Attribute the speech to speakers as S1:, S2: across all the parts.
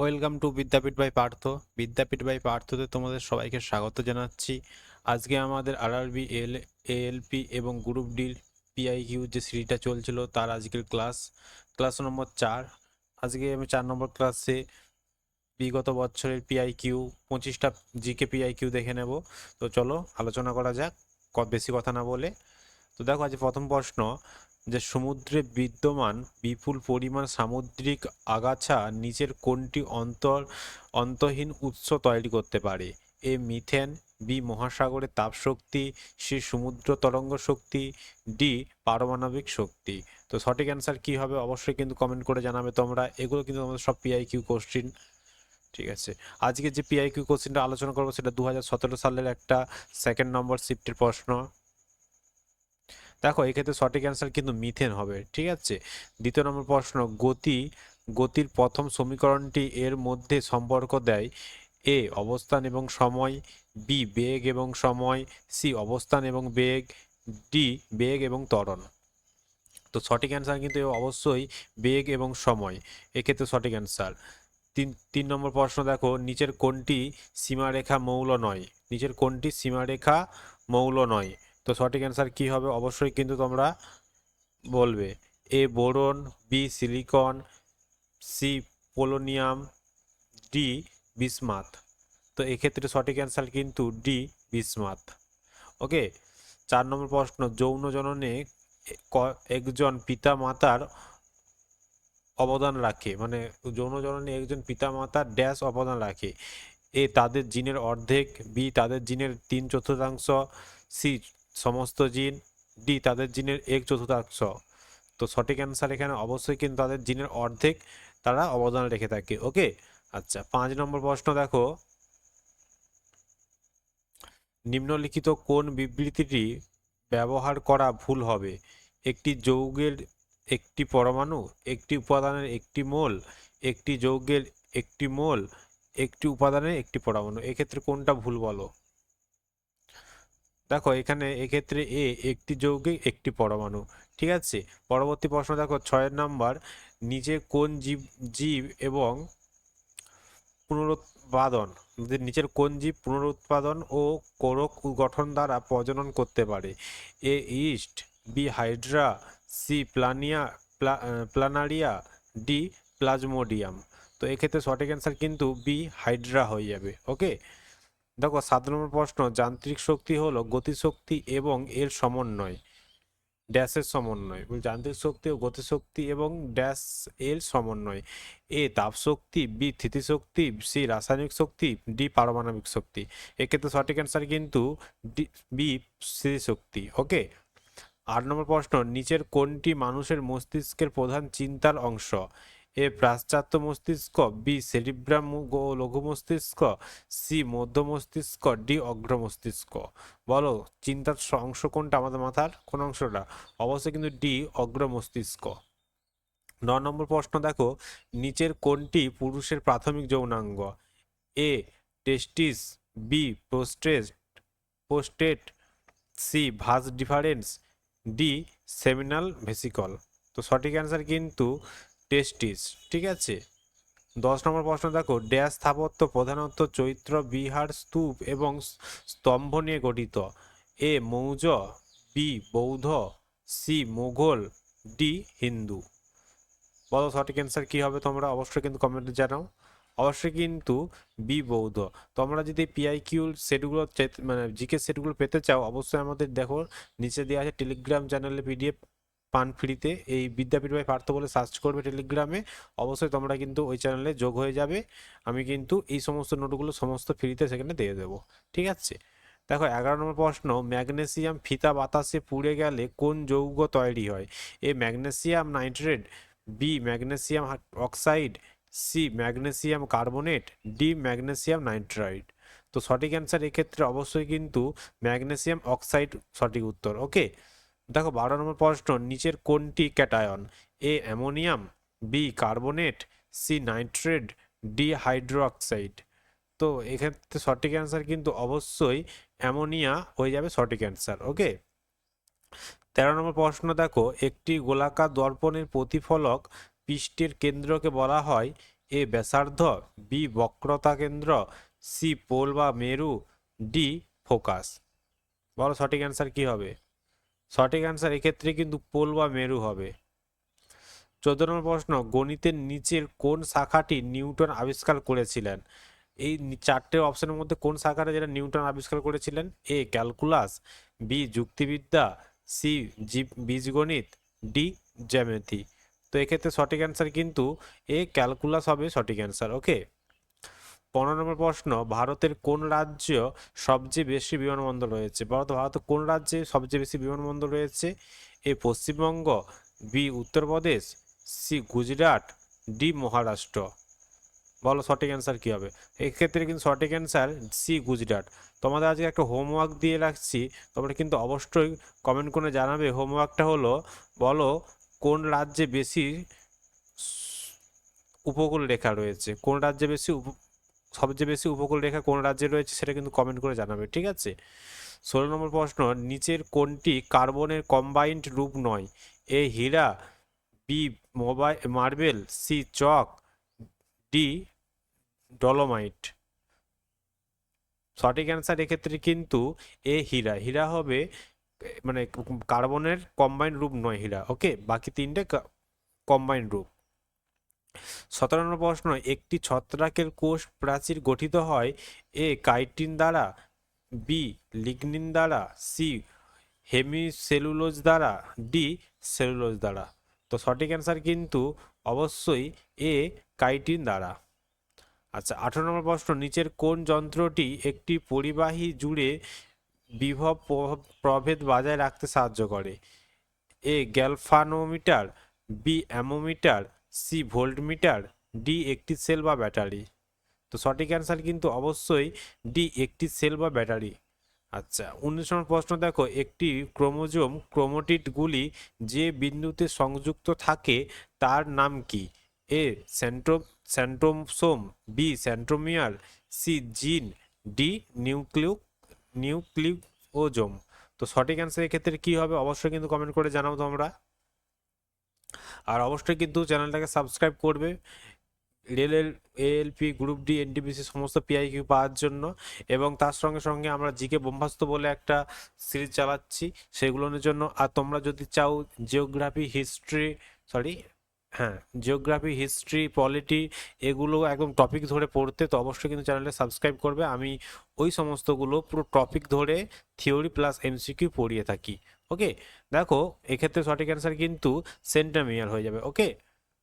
S1: Welcome to Vidyapith by Partha. Vidyapith by পার্থতে তোমাদের সবাইকে স্বাগত জানাচ্ছি। আজকে আমাদের আরআরবি এএলপি এবং গ্রুপ ডির পিআইকিউ যে সিরিজটা চলছিল তার আজকের ক্লাস নম্বর 4। আজকে আমি 4 নম্বর ক্লাসে বিগত বছরের পিআইকিউ 25টা জিকে পিআইকিউ দেখে নেব। তো চলো আলোচনা করা যাক বেশি কথা না বলে। তো দেখো, আজ প্রথম প্রশ্ন, যে সমুদ্রে বিদ্যমান বিপুল পরিমাণ সামুদ্রিক আগাছা নিচের কোনটি অন্তহীন উৎস তৈরি করতে পারে? এ মিথেন, বি মহাসাগরের তাপশক্তি, সি সমুদ্র তরঙ্গ শক্তি, ডি পারমাণবিক শক্তি। তো সঠিক অ্যান্সার কি হবে অবশ্যই কিন্তু কমেন্ট করে জানাবে তোমরা। এগুলো কিন্তু আমাদের সব পিআইকিউ কোশ্চিন। ঠিক আছে, আজকে যে পিআইকিউ কোশ্চিনটা আলোচনা করবো সেটা 2017 সালের একটা 2nd নম্বর শিফটের প্রশ্ন। দেখো, এক্ষেত্রে সঠিক অ্যান্সার কিন্তু মিথেন হবে। ঠিক আছে, 2য় নম্বর প্রশ্ন, গতির প্রথম সমীকরণটি এর মধ্যে সম্পর্ক দেয়? এ অবস্থান এবং সময়, বি বেগ এবং সময়, সি অবস্থান এবং বেগ, ডি বেগ এবং ত্বরণ। তো সঠিক অ্যান্সার কিন্তু অবশ্যই বেগ এবং সময়, এক্ষেত্রে সঠিক অ্যান্সার। 3 নম্বর প্রশ্ন, দেখো, নিচের কোনটি সীমারেখা মৌল নয়? নিচের কোনটি সীমারেখা মৌল নয়? তো সঠিক অ্যান্সার কি হবে অবশ্যই কিন্তু তোমরা বলবে। A boron, B silicon, C polonium, D bismuth. তো এক্ষেত্রে সঠিক অ্যান্সার কিন্তু ডি বিসমাথ। ওকে, 4 নম্বর প্রশ্ন, যৌন জননে একজন পিতা মাতার অবদান রাখে, মানে যৌন জননে একজন পিতা মাতার ড্যাশ অবদান রাখে? এ তাদের জিনের অর্ধেক, বি তাদের জিনের 3/4, সি সমস্ত জিন, ডি তাদের জিনের 1/4। তো সঠিক অ্যান্সার এখানে অবশ্যই কিন্তু তাদের জিনের অর্ধেক তারা অবদান রেখে থাকে। ওকে, আচ্ছা, 5 নম্বর প্রশ্ন, দেখো, নিম্নলিখিত কোন বিবৃতিটি ব্যবহার করা ভুল হবে? একটি যৌগের একটি পরমাণু, একটি উপাদানের একটি মোল, একটি যৌগের একটি মোল, একটি উপাদানের একটি পরমাণু। এক্ষেত্রে কোনটা ভুল বলো? দেখো, এখানে এক্ষেত্রে এ একটি যৌগে একটি পরমাণু। ঠিক আছে, পরবর্তী প্রশ্ন, দেখো, 6 নম্বর, নিচে কোন জীব জীব এবং পুনরুৎপাদন নিচের কোন জীব পুনরুৎপাদন ও কোরক গঠন দ্বারা প্রজনন করতে পারে? A yeast, B hydra, C planaria, D plasmodium. তো এক্ষেত্রে সঠিক অ্যান্সার কিন্তু বি হাইড্রা হয়ে যাবে। ওকে, দেখো, 7 নম্বর প্রশ্ন, যান্ত্রিক শক্তি হলো গতিশক্তি এবং এর সমন্বয়, ড্যাশের সমন্বয়। যান্ত্রিক শক্তি ও গতিশক্তি এবং ড্যাশ এর সমন্বয়। এ তাপশক্তি, বি স্থিতিশক্তি, সি রাসায়নিক শক্তি, ডি পারমাণবিক শক্তি। এক্ষেত্রে সঠিক অ্যান্সার কিন্তু ডি, বি স্থিতিশক্তি। ওকে, 8 নম্বর প্রশ্ন, নিচের কোনটি মানুষের মস্তিষ্কের প্রধান চিন্তার অংশ? এ পাশ্চাত্য মস্তিষ্ক, বি সেরিব্রাম ও লঘু মস্তিষ্ক, সি মধ্য মস্তিষ্ক, ডি অগ্র মস্তিষ্ক। বলো, চিন্তার অংশ কোনটা আমাদের মাথার, কোন অংশটা? অবশ্যই কিন্তু ডি অগ্র মস্তিষ্ক। 9 নম্বর প্রশ্ন, দেখো, নিচের কোনটি পুরুষের প্রাথমিক যৌনাঙ্গ? A testis, B prostate, C vas deferens, D seminal vesicle. তো সঠিক অ্যান্সার কিন্তু টেস্টিস। ঠিক আছে, 10 নম্বর প্রশ্ন, দেখো, ড্যাশ স্থাপত্য প্রধানত চৈত্র বিহার স্তূপ এবং স্তম্ভ নিয়ে গঠিত? এ মৌর্য, বি বৌদ্ধ, সি মুঘল, ডি হিন্দু। বলো সঠিক অ্যান্সার কি হবে তোমরা অবশ্যই কিন্তু কমেন্টে জানাও। অবশ্যই কিন্তু বি বৌদ্ধ। তোমরা যদি পিআইকিউ সেটগুলো মানে জিকে সেটগুলো পেতে চাও অবশ্যই আমাদের দেখো নিচে দেওয়া আছে টেলিগ্রাম চ্যানেলে পিডিএফ পান ফ্রিতে। এই বিদ্যাপীঠ ভাই পার্থ বলে সার্চ করবে টেলিগ্রামে, অবশ্যই তোমরা কিন্তু ওই চ্যানেলে যোগ হয়ে যাবে। আমি কিন্তু এই সমস্ত নোটগুলো সমস্ত ফ্রিতে সেখানে দিয়ে দেবো। ঠিক আছে, দেখো, 11 নম্বর প্রশ্ন, ম্যাগনেসিয়াম ফিতা বাতাসে পুড়ে গেলে কোন যৌগ তৈরি হয়? A magnesium nitrate, B magnesium oxide, C magnesium carbonate, D magnesium nitrite. তো সঠিক অ্যান্সার এক্ষেত্রে অবশ্যই কিন্তু ম্যাগনেসিয়াম অক্সাইড সঠিক উত্তর। ওকে, দেখো, 12 নম্বর প্রশ্ন, নিচের কোনটি cation? A ammonium, B carbonate, C nitrate, D hydroxide. তো এক্ষেত্রে সঠিক অ্যান্সার কিন্তু অবশ্যই অ্যামোনিয়া হয়ে যাবে সঠিক অ্যান্সার। ওকে, 13 নম্বর প্রশ্ন, দেখো, একটি গোলাকার দর্পণের প্রতিফলক পৃষ্ঠের কেন্দ্রকে বলা হয়? এ ব্যাসার্ধ, বি বক্রতা কেন্দ্র, সি পোল বা মেরু, ডি ফোকাস। বলো সঠিক অ্যান্সার কি হবে? সঠিক অ্যান্সার এক্ষেত্রে কিন্তু পোল বা মেরু হবে। 14 নম্বর প্রশ্ন, গণিতের নিচের কোন শাখাটি নিউটন আবিষ্কার করেছিলেন? এই চারটে অপশনের মধ্যে কোন শাখাটা যেটা নিউটন আবিষ্কার করেছিলেন? এ ক্যালকুলাস, বি যুক্তিবিদ্যা, সি বীজগণিত, ডি জ্যামিতি। তো এক্ষেত্রে সঠিক অ্যান্সার কিন্তু এ ক্যালকুলাস হবে সঠিক অ্যান্সার। ওকে। 15 নম্বর প্রশ্ন, ভারতের কোন রাজ্য সবচেয়ে বেশি বিমানবন্দর রয়েছে? ভারতের কোন রাজ্যে সবচেয়ে বেশি বিমানবন্দর রয়েছে? A Paschimbanga, B Uttar Pradesh, C Gujarat, D Maharashtra. বলো সঠিক অ্যান্সার কি হবে? এক্ষেত্রে কিন্তু সঠিক অ্যান্সার সি গুজরাট। তোমাদের আজকে একটা হোমওয়ার্ক দিয়ে রাখছি, তোমরা কিন্তু অবশ্যই কমেন্ট করে জানাবে। হোমওয়ার্কটা হলো, বলো কোন রাজ্যে বেশি উপকূল রেখা রয়েছে, কোন রাজ্যে বেশি সবচেয়ে বেশি উপকূল রেখা কোন রাজ্যে রয়েছে সেটা কিন্তু কমেন্ট করে জানাবে, ঠিক আছে? 16 নম্বর প্রশ্ন, নিচের কোনটি কার্বনের কম্বাইন্ড রূপ নয়? এ হীরা, বি মার্বেল, সি চক, ডি ডলোমাইট। সঠিক অ্যান্সার এক্ষেত্রে কিন্তু এ হীরা। হীরা হবে মানে কার্বনের কম্বাইন্ড রূপ নয় হীরা। ওকে, বাকি তিনটে কম্বাইন্ড রূপ। 17 নম্বর প্রশ্ন, একটি ছত্রাকের কোষ প্রাচীর গঠিত হয় এ কাইটিন দ্বারা, বি লিগনিন দ্বারা, সি হেমিসেলুলোজ দ্বারা, ডি সেলুলোজ দ্বারা। তো সঠিক অ্যান্সার কিন্তু অবশ্যই এ কাইটিন দ্বারা। আচ্ছা, 18 নম্বর প্রশ্ন, নিচের কোন যন্ত্রটি একটি পরিবাহী জুড়ে বিভব প্রভেদ বজায় রাখতে সাহায্য করে? A galvanometer, B ammeter, C voltmeter, D একটি সেল বা ব্যাটারি। তো সঠিক অ্যান্সার কিন্তু অবশ্যই ডি একটি সেল বা ব্যাটারি। আচ্ছা, 19 নম্বর প্রশ্ন দেখো, একটি ক্রোমোজোম ক্রোমাটিডগুলি যে বিন্দুতে সংযুক্ত থাকে তার নাম কি? এ সেন্ট্রোসোম, বি সেন্ট্রোমিয়ার, সি জিন, ডি নিউক্লিওজোম। তো সঠিক অ্যান্সার এক্ষেত্রে কি হবে অবশ্যই কিন্তু কমেন্ট করে জানাও তোমরা। আর অবশ্যই কিন্তু চ্যানেলটাকে সাবস্ক্রাইব করবে রেলের এএলপি, গ্রুপ ডি, এনটিপিসি সমস্ত পিআইকিউ পাওয়ার জন্য। এবং তার সঙ্গে সঙ্গে আমরা জিকে বোমভাস্ত বলে একটা সিরিজ চালাচ্ছি সেগুলোর জন্য। আর তোমরা যদি চাও জিওগ্রাফি, হিস্ট্রি, সরি হ্যাঁ জিওগ্রাফি, হিস্ট্রি, পলিটি এগুলো একদম টপিক ধরে পড়তে, তো অবশ্যই কিন্তু চ্যানেলটা সাবস্ক্রাইব করবে। আমি ওই সমস্তগুলো পুরো টপিক ধরে থিওরি প্লাস এমসিকিউ পড়িয়ে থাকি। ওকে, দেখো এক্ষেত্রে সঠিক অ্যান্সার কিন্তু সেন্টামিয়ার হয়ে যাবে। ওকে।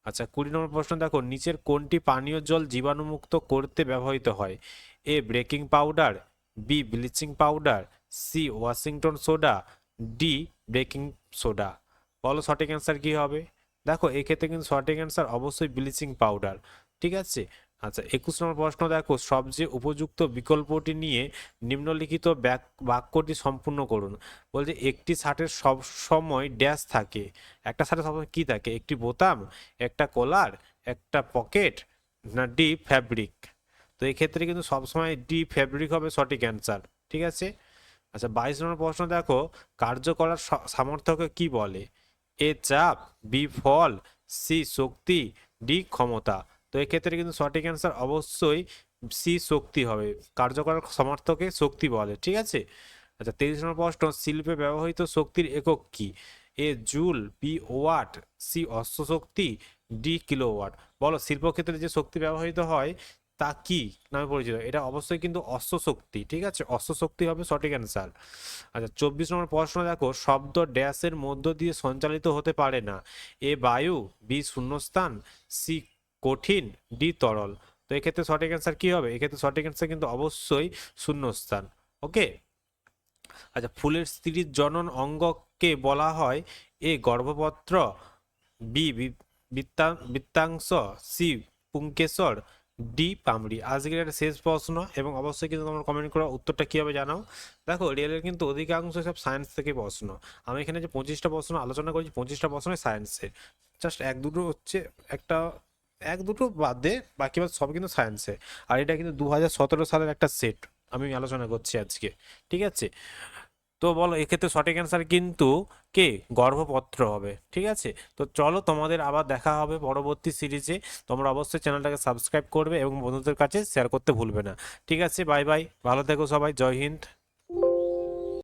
S1: আচ্ছা, 20 নম্বর প্রশ্ন দেখো, নিচের কোনটি পানীয় জল জীবাণুমুক্ত করতে ব্যবহৃত হয়? A baking powder, B bleaching powder, C Washington soda, D baking soda. বলো সঠিক অ্যান্সার কি হবে? দেখো এক্ষেত্রে কিন্তু সঠিক অ্যান্সার অবশ্যই ব্লিচিং পাউডার, ঠিক আছে। আচ্ছা, 21 নম্বর প্রশ্ন দেখো, সবচেয়ে উপযুক্ত বিকল্পটি নিয়ে নিম্নলিখিত বাক্যটি সম্পূর্ণ করুন। বলছে একটি শার্টের সব সময় ড্যাশ থাকে। একটা শার্টে সবসময় কি থাকে? একটি বোতাম, একটা কলার, একটা পকেট, না ডি ফ্যাব্রিক। তো এই ক্ষেত্রে কিন্তু সবসময় ডি ফ্যাব্রিক হবে সঠিক অ্যান্সার, ঠিক আছে। আচ্ছা, 22 নম্বর প্রশ্ন দেখো, কার্য করার সামর্থ্যকে কি বলে? এ চাপ, বি ফল, সি শক্তি, ডি ক্ষমতা। তো এক্ষেত্রে কিন্তু সঠিক অ্যান্সার অবশ্যই সি শক্তি হবে। কার্যকর সামর্থ্যকে শক্তি বলে, ঠিক আছে। আচ্ছা, 23 নম্বর প্রশ্ন, শিল্পে ব্যবহৃত শক্তির একক কি? A joule, B watt, C অশ্বশক্তি, ডি কিলোওয়াট। বলো শিল্পক্ষেত্রে যে শক্তি ব্যবহৃত হয় তা কি নামে পরিচিত? এটা অবশ্যই কিন্তু অশ্বশক্তি, ঠিক আছে। অশ্বশক্তি হবে সঠিক অ্যান্সার। আচ্ছা, 24 নম্বর প্রশ্ন দেখো, শব্দ ড্যাশের মধ্য দিয়ে সঞ্চালিত হতে পারে না? এ বায়ু, বি শূন্যস্থান, সি কঠিন, ডি তরল। তো এক্ষেত্রে সঠিক অ্যান্সার কি হবে? এক্ষেত্রে সঠিক অ্যান্সার কিন্তু অবশ্যই শূন্যস্থান। ওকে। আচ্ছা, ফুলের স্ত্রীর জনন অঙ্গকে বলা হয়? এ গর্ভপত্র, বি বৃত্তাংশ, সি পুংকেশর, ডি পামড়ি। আজকের একটা শেষ প্রশ্ন, এবং অবশ্যই কিন্তু তোমরা কমেন্ট করো উত্তরটা কী হবে জানাও। দেখো রিয়েলের কিন্তু অধিকাংশ সব সায়েন্স থেকে প্রশ্ন। আমি এখানে যে 25টা প্রশ্ন আলোচনা করেছি 25টা প্রশ্নই সায়েন্সের। জাস্ট এক দুটো হচ্ছে একটা, এক দুটো বাদে বাকি সব কিন্তু সায়েন্সে। আর এটা কিন্তু 2017 সালের একটা সেট আমি আলোচনা করছি আজকে, ঠিক আছে। তো বলো এক্ষেত্রে সঠিক অ্যান্সার কিন্তু কে, গর্ভপত্র হবে। ঠিক আছে, তো চলো তোমাদের আবার দেখা হবে পরবর্তী সিরিজে। তোমরা অবশ্যই চ্যানেলটাকে সাবস্ক্রাইব করবে এবং বন্ধুদের কাছে শেয়ার করতে ভুলবে না। ঠিক আছে, বাই বাই, ভালো থেকো সবাই, জয় হিন্দ।